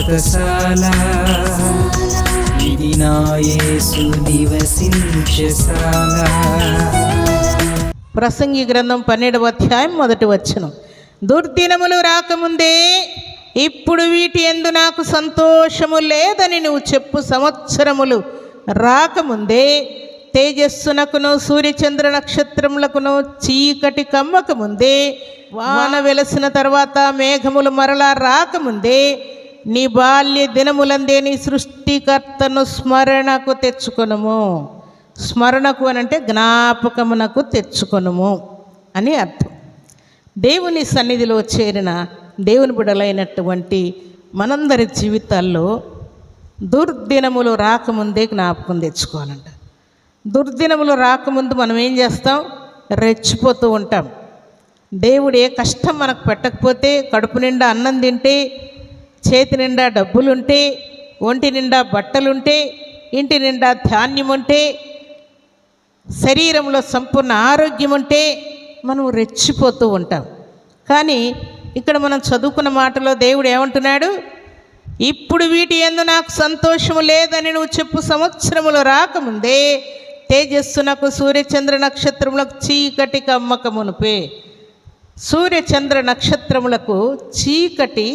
వ్రతశాల ఇది నా యేసు నివసించశాల. ప్రసంగి గ్రంథం 12వ అధ్యాయం 1వ వచనం. దుర్దినములు రాకముందే ఇప్పుడు వీటి యందు నాకు సంతోషము లేదని నువ్వు చెప్పు సంవత్సరములు రాకముందే తేజస్సునకును సూర్యచంద్ర నక్షత్రములకును చీకటి కమ్మకముందే వాన వెలసిన తర్వాత మేఘములు మరలా రాకముందే నీ బాల్య దినములందే నీ సృష్టికర్తను స్మరణకు తెచ్చుకొనుము. స్మరణకు అని అంటే జ్ఞాపకమునకు తెచ్చుకొనుము అని అర్థం. దేవుని సన్నిధిలో చేరిన దేవుని బిడ్డలైనటువంటి మనందరి జీవితాల్లో దుర్దినములు రాకముందే జ్ఞాపకం తెచ్చుకోవాలంట. దుర్దినములు రాకముందు మనం ఏం చేస్తాం? రెచ్చిపోతూ ఉంటాం. దేవుడు ఏ కష్టం మనకు పెట్టకపోతే, కడుపు నిండా అన్నం తింటే, చేతి నిండా డబ్బులుంటే, ఒంటి నిండా బట్టలుంటే, ఇంటి నిండా ధాన్యం ఉంటే, శరీరంలో సంపూర్ణ ఆరోగ్యం ఉంటే మనం రెచ్చిపోతూ ఉంటాం. కానీ ఇక్కడ మనం చదువుకున్న మాటలో దేవుడు ఏమంటున్నాడు? ఇప్పుడు వీటి యందు నాకు సంతోషము లేదని నువ్వు చెప్పు సంవత్సరములు రాకముందే తేజస్సునకు సూర్యచంద్ర నక్షత్రములకు చీకటి కమ్మకమునుపే. సూర్యచంద్ర నక్షత్రములకు చీకటి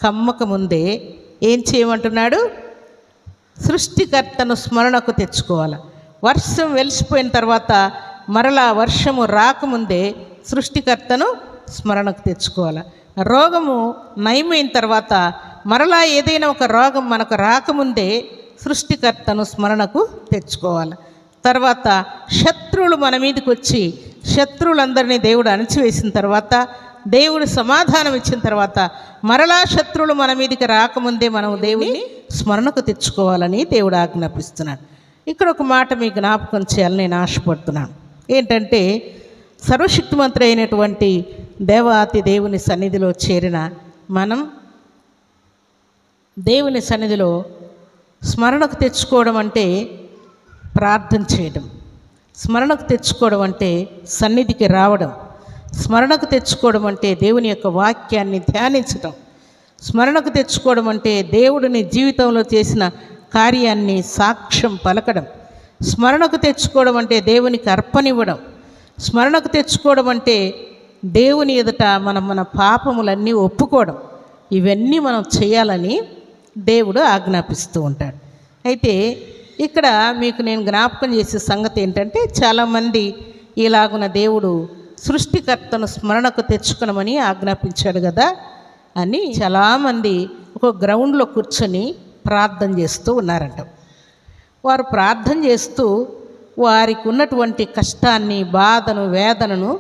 కమ్మకముందే ఏం చేయమంటున్నాడు? సృష్టికర్తను స్మరణకు తెచ్చుకోవాలి. వర్షం వెలిసిపోయిన తర్వాత మరలా వర్షము రాకముందే సృష్టికర్తను స్మరణకు తెచ్చుకోవాలి. రోగము నయమైన తర్వాత మరలా ఏదైనా ఒక రోగం మనకు రాకముందే సృష్టికర్తను స్మరణకు తెచ్చుకోవాలి. తర్వాత శత్రువులు మన మీదకి వచ్చి శత్రువులందరినీ దేవుడు అణచివేసిన తర్వాత, దేవుడు సమాధానం ఇచ్చిన తర్వాత మరలా శత్రువులు మన మీదకి రాకముందే మనం దేవుని స్మరణకు తెచ్చుకోవాలని దేవుడు ఆజ్ఞాపిస్తున్నాడు. ఇక్కడ ఒక మాట మీకు జ్ఞాపకం చేయాలని నేను ఆశపడుతున్నాను. ఏంటంటే, సర్వశక్తిమంతుడు అయినటువంటి దేవాతి దేవుని సన్నిధిలో చేరిన మనం దేవుని సన్నిధిలో స్మరణకు తెచ్చుకోవడం అంటే ప్రార్థన చేయడం. స్మరణకు తెచ్చుకోవడం అంటే సన్నిధికి రావడం. స్మరణకు తెచ్చుకోవడం అంటే దేవుని యొక్క వాక్యాన్ని ధ్యానించడం. స్మరణకు తెచ్చుకోవడం అంటే దేవుడిని జీవితంలో చేసిన కార్యాన్ని సాక్ష్యం పలకడం. స్మరణకు తెచ్చుకోవడం అంటే దేవునికి అర్పణివ్వడం. స్మరణకు తెచ్చుకోవడం అంటే దేవుని ఎదుట మన పాపములన్నీ ఒప్పుకోవడం. ఇవన్నీ మనం చేయాలని దేవుడు ఆజ్ఞాపిస్తూ ఉంటాడు. అయితే ఇక్కడ మీకు నేను జ్ఞాపకం చేసే సంగతి ఏంటంటే, చాలామంది ఇలాగున దేవుడు సృష్టికర్తను స్మరణకు తెచ్చుకునమని ఆజ్ఞాపించాడు కదా అని చాలామంది ఒక గ్రౌండ్లో కూర్చొని ప్రార్థన చేస్తూ ఉన్నారంట. వారు ప్రార్థన చేస్తూ వారికి ఉన్నటువంటి కష్టాన్ని, బాధను, వేదనను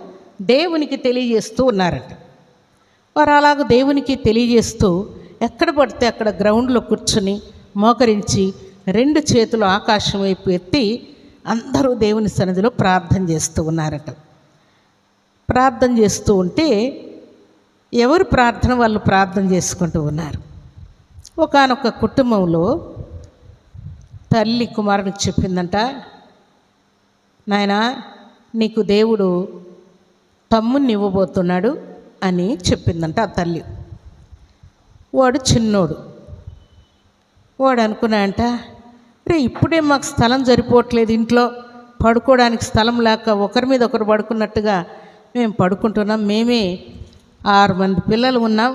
దేవునికి తెలియజేస్తూ ఉన్నారంట. వారు అలాగ దేవునికి తెలియజేస్తూ ఎక్కడ పడితే అక్కడ గ్రౌండ్లో కూర్చొని మోకరించి 2 చేతులు ఆకాశం వైపు ఎత్తి అందరూ దేవుని సన్నిధిలో ప్రార్థన చేస్తూ ఉన్నారట. ప్రార్థన చేస్తూ ఉంటే ఎవరు ప్రార్థన వాళ్ళు ప్రార్థన చేసుకుంటూ ఉన్నారు. ఒకానొక కుటుంబంలో తల్లి కుమారునికి చెప్పిందంట, నాయనా నీకు దేవుడు తమ్ముని ఇవ్వబోతున్నాడు అని చెప్పిందంట ఆ తల్లి. వాడు చిన్నోడు. వాడు అనుకున్నాడంట, రే ఇప్పుడే మాకు స్థలం సరిపోవట్లేదు, ఇంట్లో పడుకోవడానికి స్థలం లేక ఒకరి మీద ఒకరు పడుకున్నట్టుగా మేము పడుకుంటున్నాం, మేమే 6 మంది పిల్లలు ఉన్నాం,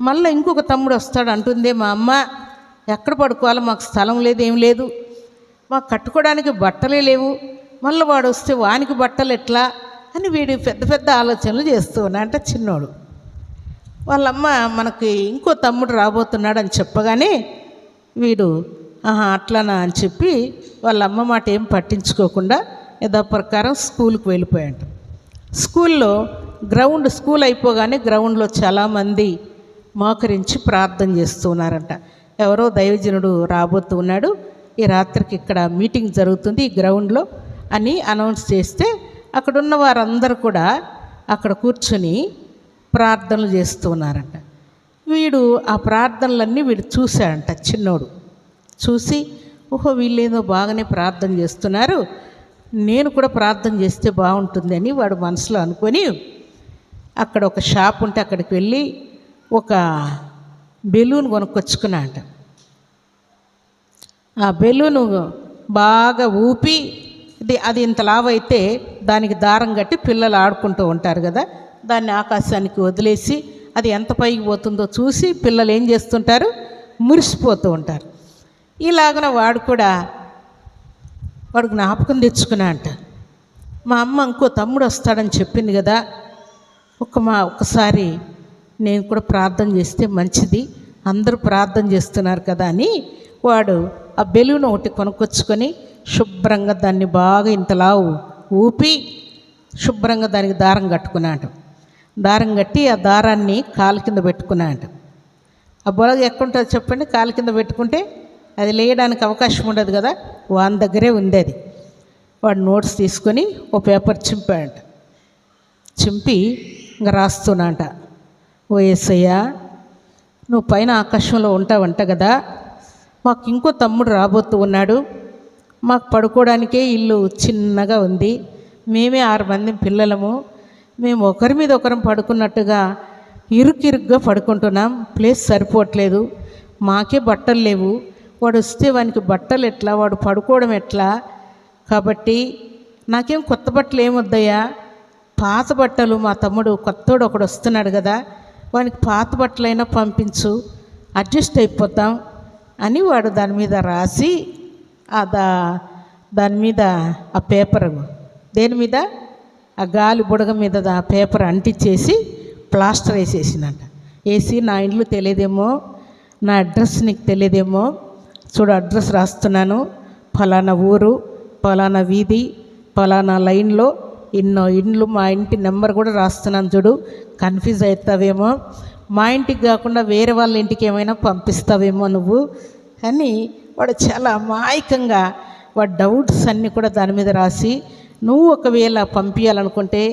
మళ్ళీ ఇంకొక తమ్ముడు వస్తాడు అంటుందే మా అమ్మ, ఎక్కడ పడుకోవాలో మాకు స్థలం లేదు, ఏం లేదు, మాకు కట్టుకోవడానికి బట్టలే లేవు, మళ్ళీ వాడు వస్తే వానికి బట్టలు ఎట్లా అని వీడు పెద్ద పెద్ద ఆలోచనలు చేస్తూ ఉన్నా. అంటే చిన్నోడు వాళ్ళమ్మ మనకి ఇంకో తమ్ముడు రాబోతున్నాడు అని చెప్పగానే వీడు అట్లానా అని చెప్పి వాళ్ళ అమ్మ మాట ఏం పట్టించుకోకుండా యథాప్రకారం స్కూల్కి వెళ్ళిపోయాడు. స్కూల్లో స్కూల్ అయిపోగానే గ్రౌండ్లో చాలామంది మోకరించి ప్రార్థన చేస్తూ ఉన్నారంట. ఎవరో దైవజనుడు రాబోతూ ఉన్నాడు, ఈ రాత్రికి ఇక్కడ మీటింగ్ జరుగుతుంది ఈ గ్రౌండ్లో అని అనౌన్స్ చేస్తే అక్కడున్న వారందరూ కూడా అక్కడ కూర్చొని ప్రార్థనలు చేస్తూ ఉన్నారంట. వీడు ఆ ప్రార్థనలన్నీ వీడు చూశాడంట. చిన్నోడు చూసి, ఓహో వీళ్ళేదో బాగానే ప్రార్థన చేస్తున్నారు, నేను కూడా ప్రార్థన చేస్తే బాగుంటుంది అని వాడు మనసులో అనుకొని అక్కడ ఒక షాప్ ఉంటే అక్కడికి వెళ్ళి ఒక బెలూన్ కొనుక్కొచ్చుకున్నా అంట. ఆ బెలూను బాగా ఊపి అది ఇంత లావైతే దానికి దారం కట్టి పిల్లలు ఆడుకుంటూ ఉంటారు కదా, దాన్ని ఆకాశానికి వదిలేసి అది ఎంత పైకి పోతుందో చూసి పిల్లలు ఏం చేస్తుంటారు, మురిసిపోతూ ఉంటారు. ఇలాగన వాడు జ్ఞాపకం తెచ్చుకున్నా అంట. మా అమ్మ ఇంకో తమ్ముడు వస్తాడని చెప్పింది కదా, ఒక్కసారి నేను కూడా ప్రార్థన చేస్తే మంచిది, అందరూ ప్రార్థన చేస్తున్నారు కదా అని వాడు ఆ బెలూన్ ఒకటి కొనుక్కొచ్చుకొని శుభ్రంగా దాన్ని బాగా ఇంతలా ఊపి శుభ్రంగా దానికి దారం కట్టుకున్నాడు. దారం కట్టి ఆ దారాన్ని కాలు కింద పెట్టుకున్నాడు. ఆ బొలగ ఎక్కడుంటుందో చెప్పండి, కాలు కింద పెట్టుకుంటే అది లేయడానికి అవకాశం ఉండదు కదా, వాని దగ్గరే ఉంది అది. వాడు నోట్స్ తీసుకొని ఓ పేపర్ చింపాడు. చింపి ఇంకా రాస్తున్నాంట, ఓ యేసయ్యా, నువ్వు పైన ఆకాశంలో ఉంటావంట కదా, మాకు ఇంకో తమ్ముడు రాబోతూ ఉన్నాడు, మాకు పడుకోవడానికే ఇల్లు చిన్నగా ఉంది, మేమే 6 మంది పిల్లలము, మేము ఒకరి మీద ఒకరం పడుకున్నట్టుగా ఇరుకిరుగ్గా పడుకుంటున్నాం, ప్లేస్ సరిపోవట్లేదు, మాకే బట్టలు లేవు, వాడు వస్తే వానికి బట్టలు ఎట్లా, వాడు పడుకోవడం ఎట్లా, కాబట్టి నాకేం కొత్త బట్టలు ఏమొద్దయ్యా, పాత బట్టలు, మా తమ్ముడు కొత్తోడు ఒకడు వస్తున్నాడు కదా, వానికి పాత బట్టలైనా పంపించు, అడ్జస్ట్ అయిపోతాం అని వాడు దాని మీద రాసి దాని మీద ఆ పేపర్, దేని మీద, ఆ గాలి బుడగ మీద ఆ పేపర్ అంటించేసి ప్లాస్టర్ వేసేసినట్ట. వేసి నా ఇండ్లు తెలియదేమో, నా అడ్రస్ నీకు తెలియదేమో, చూడు అడ్రస్ రాస్తున్నాను, ఫలానా ఊరు, ఫలానా వీధి, ఫలానా లైన్లో ఇన్నో ఇండ్లు, మా ఇంటి నెంబర్ కూడా రాస్తున్నాను చూడు, కన్ఫ్యూజ్ అవుతావేమో, మా ఇంటికి కాకుండా వేరే వాళ్ళ ఇంటికి ఏమైనా పంపిస్తావేమో నువ్వు అని వాడు చాలా అమాయకంగా వాడు డౌట్స్ అన్నీ కూడా దాని మీద రాసి, నువ్వు ఒకవేళ పంపించాలనుకుంటే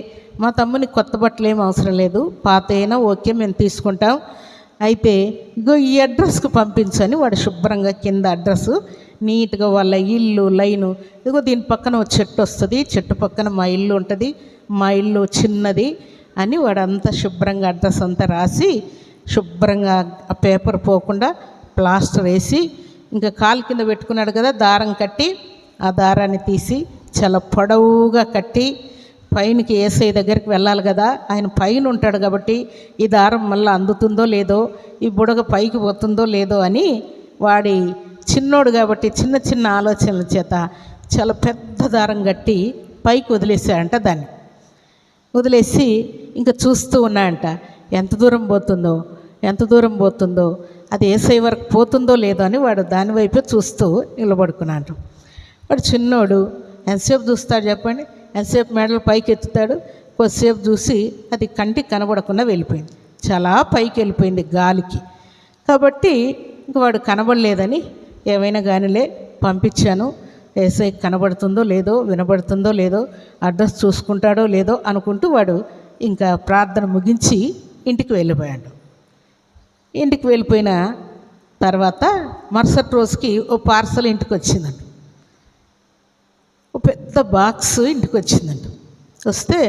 మా తమ్ముని కొత్త బట్టలు ఏం అవసరం లేదు, పాత అయినా ఓకే మేము తీసుకుంటాం, అయితే ఇగో ఈ అడ్రస్కు పంపించని వాడు శుభ్రంగా కింద అడ్రస్ నీట్గా వాళ్ళ ఇల్లు లైను, ఇదిగో దీని పక్కన ఒక చెట్టు వస్తుంది, చెట్టు పక్కన మా ఇల్లు ఉంటుంది, మా ఇల్లు చిన్నది అని వాడు అంతా శుభ్రంగా అడ్రస్ అంతా రాసి శుభ్రంగా ఆ పేపర్ పోకుండా ప్లాస్టర్ వేసి ఇంకా కాలు కింద పెట్టుకున్నాడు కదా, దారం కట్టి ఆ దారాన్ని తీసి చాలా పొడవుగా కట్టి పైనకి ఏసై దగ్గరికి వెళ్ళాలి కదా, ఆయన పైన ఉంటాడు కాబట్టి ఈ దారం మళ్ళీ అందుతుందో లేదో, ఈ బుడగ పైకి పోతుందో లేదో అని వాడి చిన్నోడు కాబట్టి చిన్న చిన్న ఆలోచనల చేత చాలా పెద్ద దారం కట్టి పైకి వదిలేసాడంట. దాన్ని వదిలేసి ఇంకా చూస్తూ ఉన్నాయంట, ఎంత దూరం పోతుందో అది ఏసై వరకు పోతుందో లేదో అని వాడు దానివైపే చూస్తూ నిలబడుకున్నాడు. వాడు చిన్నోడు ఎంతసేపు చూస్తాడు చెప్పండి, ఎంతసేపు మెడలు పైకి ఎత్తుతాడు, కొద్దిసేపు చూసి అది కంటికి కనబడకుండా వెళ్ళిపోయింది, చాలా పైకి వెళ్ళిపోయింది గాలికి. కాబట్టి ఇంక వాడు కనబడలేదని ఏమైనా కానీలే పంపించాను, ఏసై కనబడుతుందో లేదో, వినబడుతుందో లేదో, అడ్రస్ చూసుకుంటాడో లేదో అనుకుంటూ వాడు ఇంకా ప్రార్థన ముగించి ఇంటికి వెళ్ళిపోయాడు. ఇంటికి వెళ్ళిపోయిన తర్వాత మరుసటి రోజుకి ఓ పార్సల్ ఇంటికి వచ్చిందండి, ఓ పెద్ద బాక్స్ ఇంటికి వచ్చిందండి. వస్తే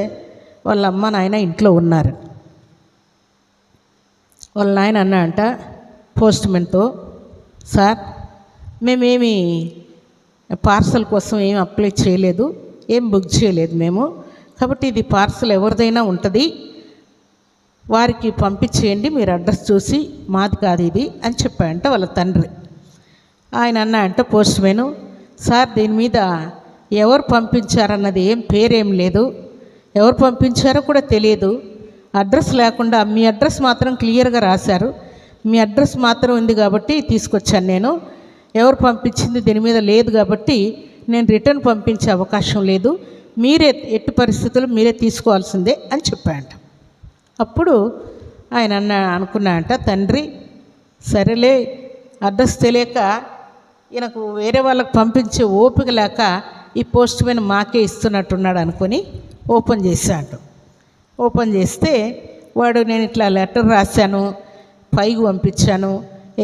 వాళ్ళ అమ్మ నాయన ఇంట్లో ఉన్నారు. వాళ్ళ నాయన అన్నాడంట పోస్ట్మెన్తో, సార్ మేమేమి పార్సల్ కోసం ఏమి అప్లై చేయలేదు, ఏం బుక్ చేయలేదు మేము, కాబట్టి ఇది పార్సల్ ఎవరిదైనా ఉంటుంది, వారికి పంపించేయండి, మీరు అడ్రస్ చూసి, మాది కాదు ఇది అని చెప్పాడంట వాళ్ళ తండ్రి. ఆయన అన్నాడంట పోస్ట్మెన్, సార్ దీని మీద ఎవరు పంపించారన్నది పేరేం లేదు, ఎవరు పంపించారో కూడా తెలియదు, అడ్రస్ లేకుండా మీ అడ్రస్ మాత్రం క్లియర్గా రాశారు, మీ అడ్రస్ మాత్రం ఉంది కాబట్టి తీసుకొచ్చాను నేను, ఎవరు పంపించింది దీని మీద లేదు కాబట్టి నేను రిటర్న్ పంపించే అవకాశం లేదు, మీరే ఎట్టి పరిస్థితుల్లో మీరే తీసుకోవాల్సిందే అని చెప్పాడంట. అప్పుడు ఆయన అనుకున్నాడంట తండ్రి, సరేలే అడ్రస్ తెలియక ఈయనకు వేరే వాళ్ళకి పంపించే ఓపిక లేక ఈ పోస్ట్మెన్ మాకే ఇస్తున్నట్టున్నాడు అనుకొని ఓపెన్ చేశాడు. ఓపెన్ చేస్తే వాడు, నేను ఇట్లా లెటర్ రాశాను, పైకి పంపించాను,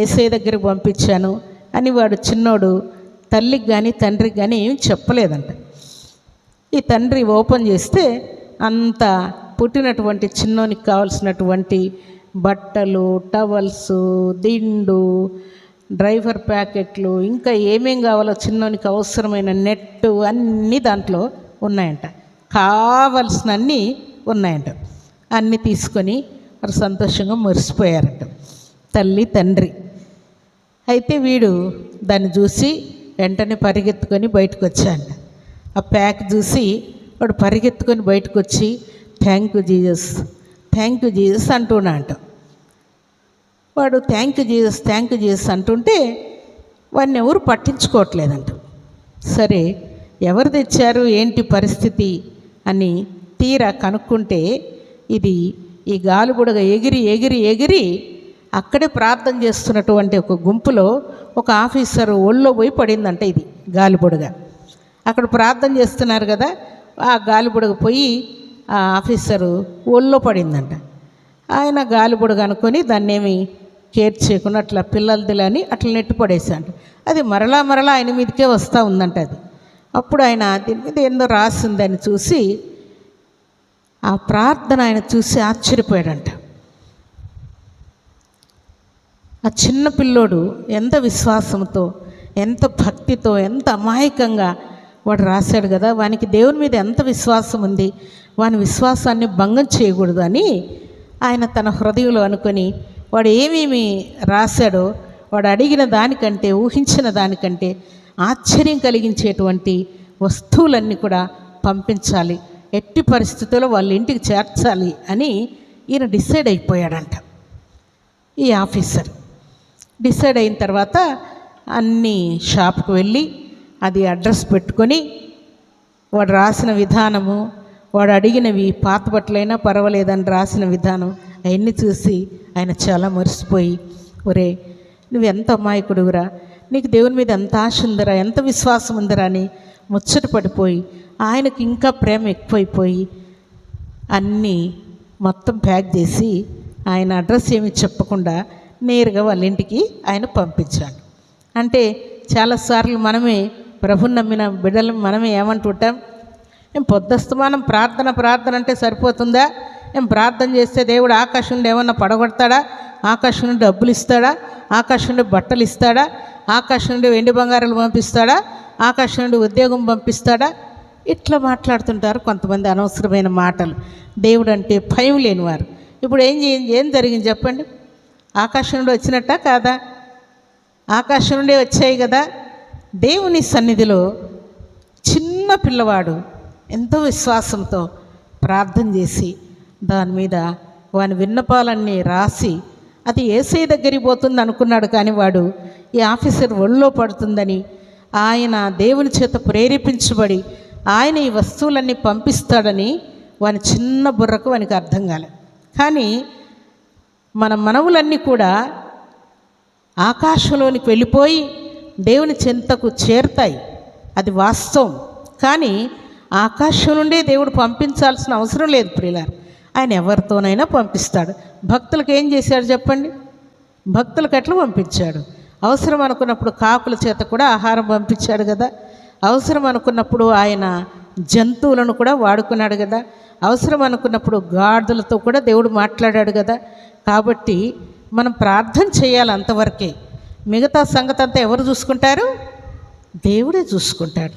ఏసై దగ్గరికి పంపించాను అని వాడు చిన్నోడు తల్లికి కానీ తండ్రికి కానీ ఏం చెప్పలేదంట. ఈ తండ్రి ఓపెన్ చేస్తే అంత పుట్టినటువంటి చిన్నోనికి కావాల్సినటువంటి బట్టలు, టవల్స్, దిండు, డ్రైవర్ ప్యాకెట్లు, ఇంకా ఏమేం కావాలో చిన్నోనికి అవసరమైన నెట్టు అన్నీ దాంట్లో ఉన్నాయంట. కావలసిన అన్నీ ఉన్నాయంట. అన్నీ తీసుకొని వారు సంతోషంగా మురిసిపోయారట తల్లి తండ్రి. అయితే వీడు దాన్ని చూసి వెంటనే పరిగెత్తుకొని బయటకు వచ్చాడు. ఆ ప్యాక్ చూసి వాడు పరిగెత్తుకొని బయటకు వచ్చి thank you Jesus, thank you Jesus అంటున్నా అంట. వాడు thank you Jesus, thank you Jesus అంటుంటే వాడిని ఎవరు పట్టించుకోవట్లేదంట. సరే ఎవరు తెచ్చారు ఏంటి పరిస్థితి అని తీరా కనుక్కుంటే ఇది ఈ గాలిబుడగ ఎగిరి ఎగిరి ఎగిరి అక్కడే ప్రార్థన చేస్తున్నటువంటి ఒక గుంపులో ఒక ఆఫీసర్ ఒళ్ళో పోయి పడిందంట. ఇది గాలిబుడగ అక్కడ ప్రార్థన చేస్తున్నారు కదా, ఆ గాలిబుడగ పోయి ఆ ఆఫీసరు ఒళ్ళో పడిందంట. ఆయన గాలిబుడగ అనుకొని దాన్ని ఏమి కేర్ చేయకుండా అట్లా పిల్లలదిలని అట్లా నెట్టు పడేసాడు. అది మరలా మరలా ఆయన మీదకే వస్తూ ఉందంట. అది అప్పుడు ఆయన దీని మీద ఏందో రాసిందని చూసి ఆ ప్రార్థన ఆయన చూసి ఆశ్చర్యపోయాడంట. ఆ చిన్న పిల్లోడు ఎంత విశ్వాసంతో, ఎంత భక్తితో, ఎంత అమాయకంగా వాడు రాశాడు కదా, వానికి దేవుని మీద ఎంత విశ్వాసం ఉంది, వాని విశ్వాసాన్ని భంగం చేయకూడదు అని ఆయన తన హృదయంలో అనుకొని వాడు ఏమేమి రాశాడో వాడు అడిగిన దానికంటే, ఊహించిన దానికంటే ఆశ్చర్యం కలిగించేటువంటి వస్తువులన్నీ కూడా పంపించాలి, ఎట్టి పరిస్థితుల్లో వాళ్ళ ఇంటికి చేర్చాలి అని ఈయన డిసైడ్ అయిపోయాడంట. ఈ ఆఫీసర్ డిసైడ్ అయిన తర్వాత అన్ని షాప్కి వెళ్ళి అది అడ్రస్ పెట్టుకొని వాడు రాసిన విధానము, వాడు అడిగినవి పాత బట్టలైనా పర్వాలేదని రాసిన విధానం అవన్నీ చూసి ఆయన చాలా మురిసిపోయి, ఒరే నువ్వెంత అమాయకుడురా, నీకు దేవుని మీద ఎంత ఆశ ఉందిరా, ఎంత విశ్వాసం ఉందిరా అని ముచ్చట పడిపోయి ఆయనకి ఇంకా ప్రేమ ఎక్కువైపోయి అన్నీ మొత్తం ప్యాక్ చేసి ఆయన అడ్రస్ ఏమి చెప్పకుండా నేరుగా వాళ్ళ ఇంటికి ఆయన పంపించాడు. అంటే చాలాసార్లు మనమే ప్రభుని నమ్మిన బిడ్డలు మనమే ఏమంటుంటాం, ఏం పొద్దస్తమానం ప్రార్థన ప్రార్థన అంటే సరిపోతుందా, ఏం ప్రార్థన చేస్తే దేవుడు ఆకాశం నుండి ఏమన్నా పడగొడతాడా, ఆకాశం నుండి డబ్బులు ఇస్తాడా, ఆకాశం నుండి బట్టలు ఇస్తాడా, ఆకాశం నుండి వెండి బంగారాలు పంపిస్తాడా, ఆకాశం నుండి ఉద్యోగం పంపిస్తాడా, ఇట్లా మాట్లాడుతుంటారు కొంతమంది అనవసరమైన మాటలు. దేవుడు అంటే భయం లేనివారు. ఇప్పుడు ఏం జరిగింది చెప్పండి, ఆకాశం నుండి వచ్చినట్టా కాదా, ఆకాశం నుండే వచ్చాయి కదా. దేవుని సన్నిధిలో చిన్న పిల్లవాడు ఎంతో విశ్వాసంతో ప్రార్థన చేసి దాని మీద వాని విన్నపాలన్నీ రాసి అది యేసయ్య దగ్గరికి పోతుంది అనుకున్నాడు. కానీ వాడు ఈ ఆఫీసర్ ఒళ్ళో పడుతుందని ఆయన దేవుని చేత ప్రేరేపించబడి ఆయన ఈ వస్తువులన్నీ పంపిస్తాడని వాని చిన్న బుర్రకు వానికి అర్థం కాలే. కానీ మన మనవులన్నీ కూడా ఆకాశంలోనికి వెళ్ళిపోయి దేవుని చెంతకు చేరుతాయి, అది వాస్తవం. కానీ ఆకాశం నుండే దేవుడు పంపించాల్సిన అవసరం లేదు ప్రియులారా, ఆయన ఎవరితోనైనా పంపిస్తాడు. భక్తులకు ఏం చేశాడు చెప్పండి, భక్తులకు ఎట్లా పంపించాడు, అవసరం అనుకున్నప్పుడు కాకుల చేత కూడా ఆహారం పంపించాడు కదా, అవసరం అనుకున్నప్పుడు ఆయన జంతువులను కూడా వాడుకున్నాడు కదా, అవసరం అనుకున్నప్పుడు గాడిదలతో కూడా దేవుడు మాట్లాడాడు కదా. కాబట్టి మనం ప్రార్థన చేయాలి అంతవరకే, మిగతా సంగతి అంతా ఎవరు చూసుకుంటారు, దేవుడే చూసుకుంటాడు.